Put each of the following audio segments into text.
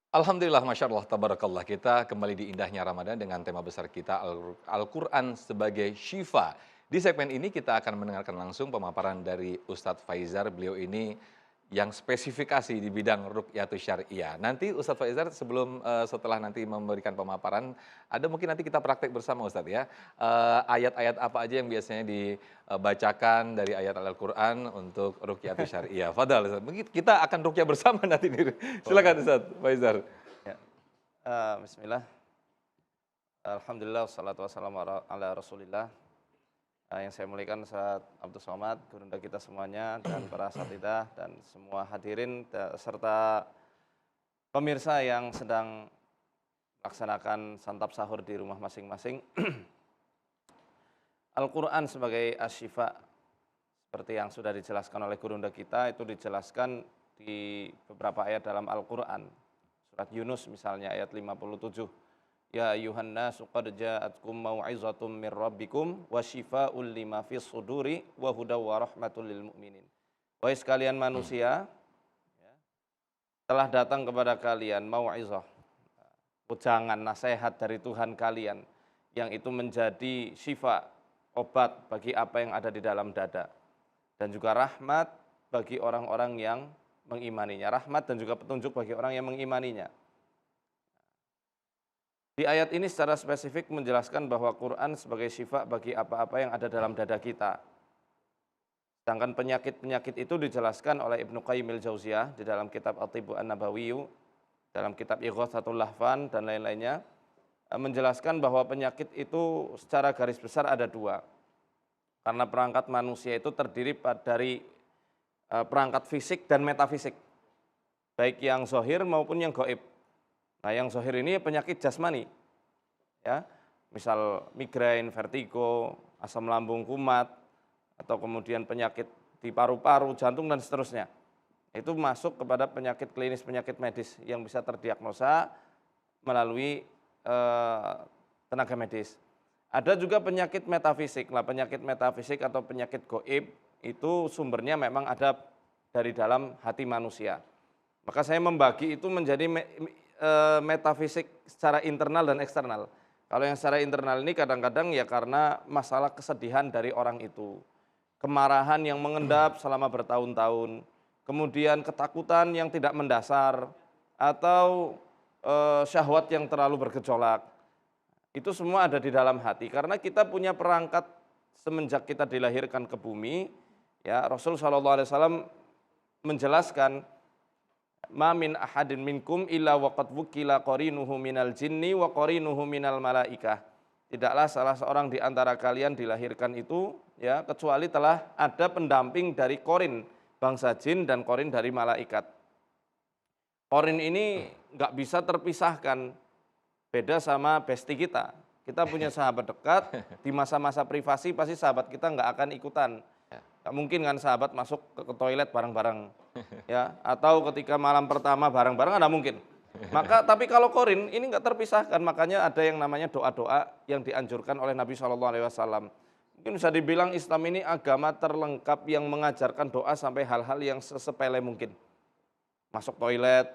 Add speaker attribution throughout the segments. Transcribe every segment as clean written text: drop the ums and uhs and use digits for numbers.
Speaker 1: Alhamdulillah, Masya Allah, Tabarakallah. Kita kembali di indahnya Ramadan dengan tema besar kita Al-Quran sebagai Syifa. Di segmen ini kita akan mendengarkan langsung pemaparan dari Ustadz Faizar. Beliau ini yang spesifikasi di bidang Ruqyatus Syariah. Nanti Ustadz Faizar setelah nanti memberikan pemaparan, ada mungkin nanti kita praktek bersama Ustadz ya. Ayat-ayat apa aja yang biasanya dibacakan dari ayat Al-Quran untuk Ruqyatus Syariah. Fadal Ustadz. Mungkin kita akan ruqyah bersama nanti.
Speaker 2: Boleh.
Speaker 1: Silakan Ustadz Faizar.
Speaker 2: Ya. Bismillah. Alhamdulillah wassalatu wassalamu ala Rasulillah. Yang saya muliakan Ustaz Abdul Somad, gurunda kita semuanya dan para asatidzah dan semua hadirin serta pemirsa yang sedang melaksanakan santap sahur di rumah masing-masing. Al-Qur'an sebagai asyifa seperti yang sudah dijelaskan oleh gurunda kita itu dijelaskan di beberapa ayat dalam Al-Qur'an. Surat Yunus misalnya ayat 57. Ya ayuhan nasu qad ja'atkum mau'izatum mir rabbikum wa syifaa'un lima fis suduri wa hudaw wa rahmatul lil mu'minin. Wahai sekalian manusia, ya, telah datang kepada kalian mau'izah, ujangan nasihat dari Tuhan kalian yang itu menjadi syifa, obat bagi apa yang ada di dalam dada, dan juga rahmat bagi orang-orang yang mengimaninya, rahmat dan juga petunjuk bagi orang yang mengimaninya. Di ayat ini secara spesifik menjelaskan bahwa Quran sebagai syifa bagi apa-apa yang ada dalam dada kita. Sedangkan penyakit-penyakit itu dijelaskan oleh Ibnu Qayyim al-Jauziyah di dalam kitab At-Tibbu An-Nabawiyyu, dalam kitab Ighatsatul Lahfan dan lain-lainnya, menjelaskan bahwa penyakit itu secara garis besar ada dua. Karena perangkat manusia itu terdiri dari perangkat fisik dan metafisik, baik yang zahir maupun yang gaib. Nah, yang zahir ini penyakit jasmani, ya, misal migrain, vertigo, asam lambung kumat, atau kemudian penyakit di paru-paru, jantung dan seterusnya. Itu masuk kepada penyakit klinis, penyakit medis yang bisa terdiagnosa melalui tenaga medis. Ada juga penyakit metafisik. Nah, penyakit metafisik atau penyakit gaib itu sumbernya memang ada dari dalam hati manusia. Maka saya membagi itu menjadi metafisik secara internal dan eksternal. Kalau yang secara internal ini kadang-kadang ya karena masalah kesedihan dari orang itu, kemarahan yang mengendap selama bertahun-tahun, kemudian ketakutan yang tidak mendasar, atau syahwat yang terlalu bergejolak. Itu semua ada di dalam hati karena kita punya perangkat semenjak kita dilahirkan ke bumi. Ya, Rasul SAW menjelaskan, ma min ahadin minkum illa waqad wukila qarinuhu minal jinni wa qarinuhu minal malaikah. Tidaklah salah seorang di antara kalian dilahirkan itu ya kecuali telah ada pendamping dari korin bangsa jin dan korin dari malaikat. Korin ini nggak bisa terpisahkan, beda sama besti kita. Kita punya sahabat dekat, di masa-masa privasi pasti sahabat kita nggak akan ikutan. Nggak mungkin kan sahabat masuk ke toilet bareng-bareng, ya, atau ketika malam pertama bareng-bareng ada mungkin. Maka tapi kalau korin ini nggak terpisahkan, makanya ada yang namanya doa-doa yang dianjurkan oleh Nabi SAW. Mungkin bisa dibilang Islam ini agama terlengkap yang mengajarkan doa sampai hal-hal yang sesepele mungkin. Masuk toilet,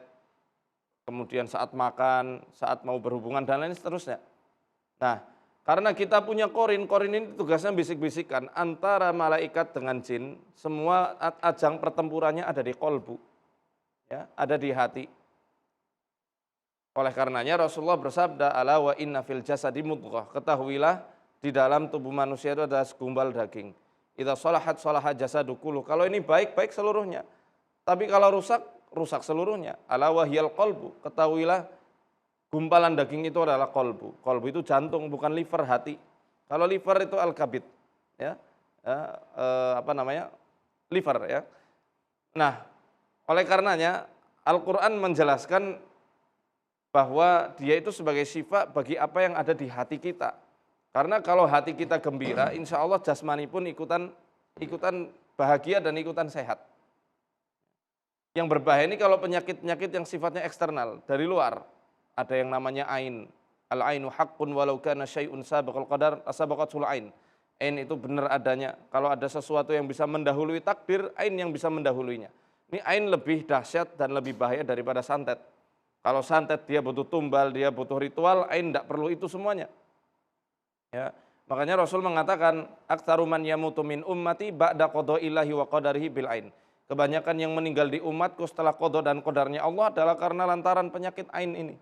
Speaker 2: kemudian saat makan, saat mau berhubungan dan lain seterusnya. Nah, karena kita punya korin ini tugasnya bisik-bisikan antara malaikat dengan jin, semua ajang pertempurannya ada di kolbu, ya, ada di hati. Oleh karenanya Rasulullah bersabda, ala wa inna fil jasadi mudghah, ketahuilah di dalam tubuh manusia itu ada segumpal daging. Idza shalahat shalaha jasadu kulluh. Kalau ini baik, baik seluruhnya. Tapi kalau rusak, rusak seluruhnya. Ala wa hiyal qalbu, ketahuilah gumpalan daging itu adalah kolbu. Kolbu itu jantung, bukan liver, hati. Kalau liver itu al-kabid, ya, liver, ya. Nah, oleh karenanya Al-Quran menjelaskan bahwa dia itu sebagai syifa bagi apa yang ada di hati kita. Karena kalau hati kita gembira, insya Allah jasmani pun ikutan bahagia dan ikutan sehat. Yang berbahaya ini kalau penyakit-penyakit yang sifatnya eksternal, dari luar. Ada yang namanya ain. Al-ainu haqqun walau kana syai'un sabaqal qadar asabaqatul ain. Ain itu benar adanya. Kalau ada sesuatu yang bisa mendahului takdir, ain yang bisa mendahuluinya. Ini ain lebih dahsyat dan lebih bahaya daripada santet. Kalau santet dia butuh tumbal, dia butuh ritual, ain tidak perlu itu semuanya. Ya. Makanya Rasul mengatakan, aktsaru man yamutu min ummati ba'da qada'illahi wa qadarihi bil ain. Kebanyakan yang meninggal di umatku setelah qada dan qadarnya Allah adalah karena lantaran penyakit ain ini.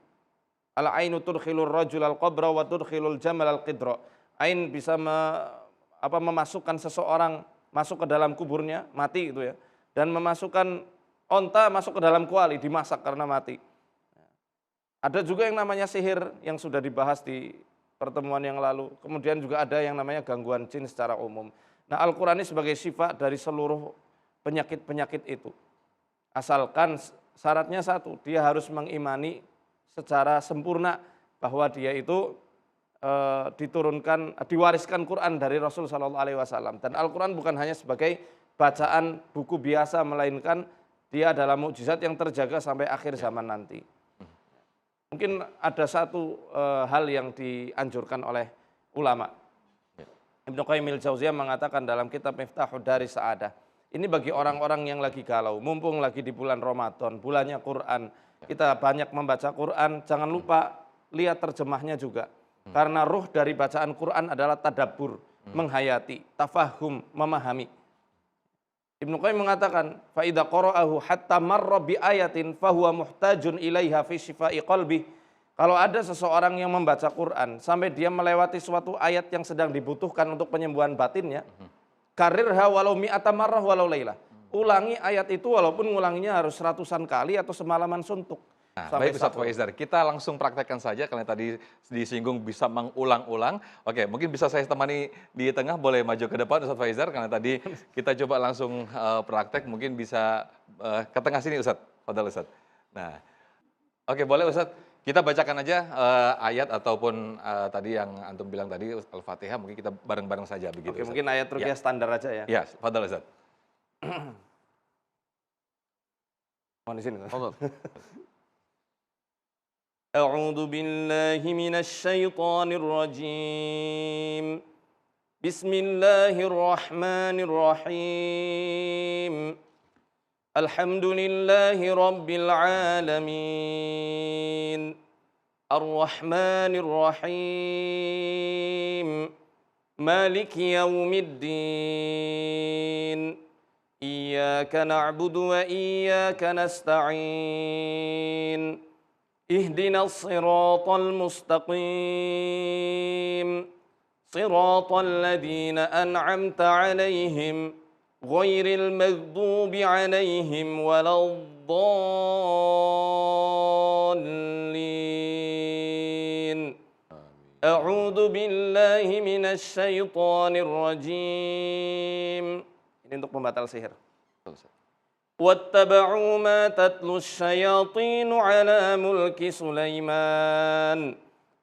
Speaker 2: Al ainu tudkhilur rajul al qabra wa tudkhilul jamal al qidra. Ain bisa memasukkan seseorang masuk ke dalam kuburnya, mati gitu ya. Dan memasukkan onta masuk ke dalam kuali, dimasak karena mati. Ada juga yang namanya sihir yang sudah dibahas di pertemuan yang lalu. Kemudian juga ada yang namanya gangguan jin secara umum. Nah, Al-Quran ini sebagai syifa dari seluruh penyakit-penyakit itu. Asalkan syaratnya satu, dia harus mengimani secara sempurna bahwa dia itu diwariskan Quran dari Rasul Shallallahu Alaihi Wasallam. Dan Al-Quran bukan hanya sebagai bacaan buku biasa, melainkan dia adalah mukjizat yang terjaga sampai akhir zaman nanti. Mungkin ada satu hal yang dianjurkan oleh ulama. Ibnu Qayyim al-Jauziyah mengatakan dalam kitab Miftahud Daris Sa'adah, ini bagi orang-orang yang lagi galau, mumpung lagi di bulan Ramadan, bulannya Quran, kita banyak membaca Quran, jangan lupa lihat terjemahnya juga. Karena ruh dari bacaan Quran adalah tadabbur, menghayati, tafahum, memahami. Ibnu Qayyim mengatakan, fa idza qara'ahu hatta marra bi ayatin fa huwa muhtajun ilaiha fi shifai qalbi. Kalau ada seseorang yang membaca Quran sampai dia melewati suatu ayat yang sedang dibutuhkan untuk penyembuhan batinnya, karirha walau mi'ata marrah walau lailah. Ulangi ayat itu walaupun ngulanginya harus ratusan kali atau semalaman suntuk.
Speaker 1: Nah, baik Ustadz Faizar, kita langsung praktekkan saja karena tadi disinggung bisa mengulang-ulang. Oke, mungkin bisa saya temani di tengah, boleh maju ke depan Ustadz Faizar karena tadi kita coba langsung praktek, mungkin bisa ke tengah sini Ustadz. Fadal Ustadz. Nah, oke boleh Ustadz, kita bacakan aja ayat ataupun tadi yang antum bilang tadi Al-Fatihah, mungkin kita bareng-bareng saja begitu.
Speaker 2: Oke,
Speaker 1: Ustadz.
Speaker 2: mungkin ayat ruqyah standar aja ya.
Speaker 1: Ya, Fadal Ustadz.
Speaker 2: Mohon di sini.
Speaker 1: Fadal.
Speaker 2: أعوذ بالله من الشيطان الرجيم بسم الله الرحمن الرحيم الحمد لله رب العالمين الرحمن الرحيم مالك يوم الدين إياك نعبد وإياك نستعين اهدنا الصراط المستقيم صراط الذين أنعمت عليهم غير المغضوب عليهم ولا الضالين أعوذ بالله من الشيطان الرجيم. Ini untuk pembatal sihir. واتبعوا ما تتلو الشياطين على ملك سليمان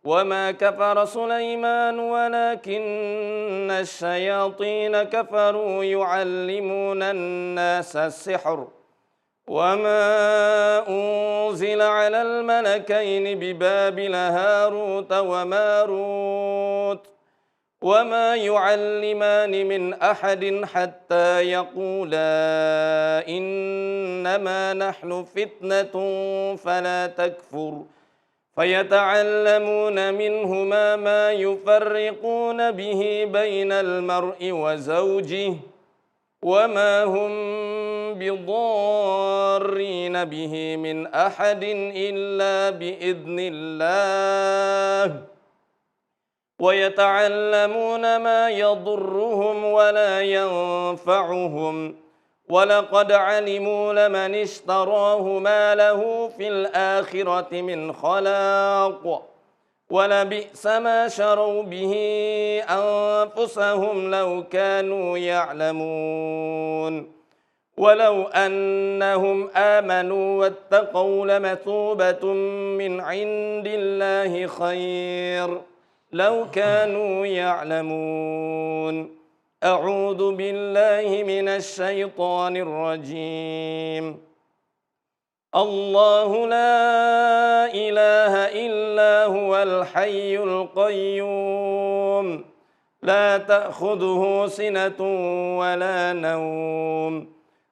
Speaker 2: وما كفر سليمان ولكن الشياطين كفروا يعلمون الناس السحر وما أنزل على الملكين ببابل هاروت وماروت وما يعلمان من أحد حتى يقولا إنما نحن فتنة فلا تكفر فيتعلمون منهما ما يفرقون به بين المرء وزوجه وما هم بضارين به من أحد إلا بإذن الله ويتعلمون ما يضرهم ولا ينفعهم ولقد علموا لمن اشتراه ما له في الآخرة من خلاق ولبئس ما شروا به أنفسهم لو كانوا يعلمون ولو أنهم آمنوا واتقوا لمثوبة من عند الله خير لو كانوا يعلمون أعوذ بالله من الشيطان الرجيم الله لا إله إلا هو الحي القيوم لا تأخذه سنة ولا نوم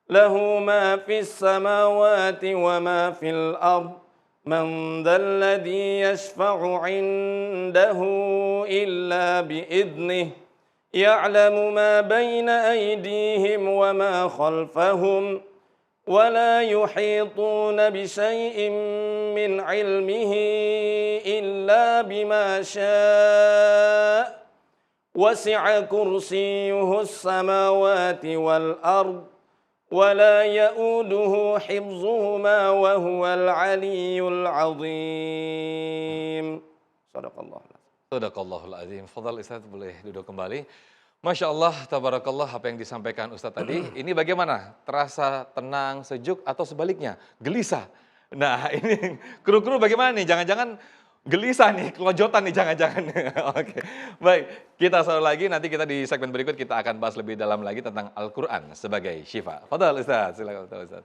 Speaker 2: له ما في السماوات وما في الأرض من ذا الذي يشفع عنده إلا بإذنه يعلم ما بين أيديهم وما خلفهم ولا يحيطون بشيء من علمه إلا بما شاء وسع كرسيه السماوات والأرض ولا يؤوده حفظهما وهو العلي العظيم. Sadaqallah.
Speaker 1: Sadaqallahul azim. Fadhal Ustaz, boleh duduk kembali. Masya Allah, tabarakallah apa yang disampaikan Ustaz tadi. Ini bagaimana? Terasa tenang, sejuk atau sebaliknya? Gelisah. Nah ini kru-kru bagaimana nih? Jangan-jangan gelisah nih, kelojotan nih jangan-jangan. Oke, baik. Kita selalu lagi, nanti kita di segmen berikut kita akan bahas lebih dalam lagi tentang Al-Quran sebagai syifa. Fadhal Ustaz, silakan Ustaz.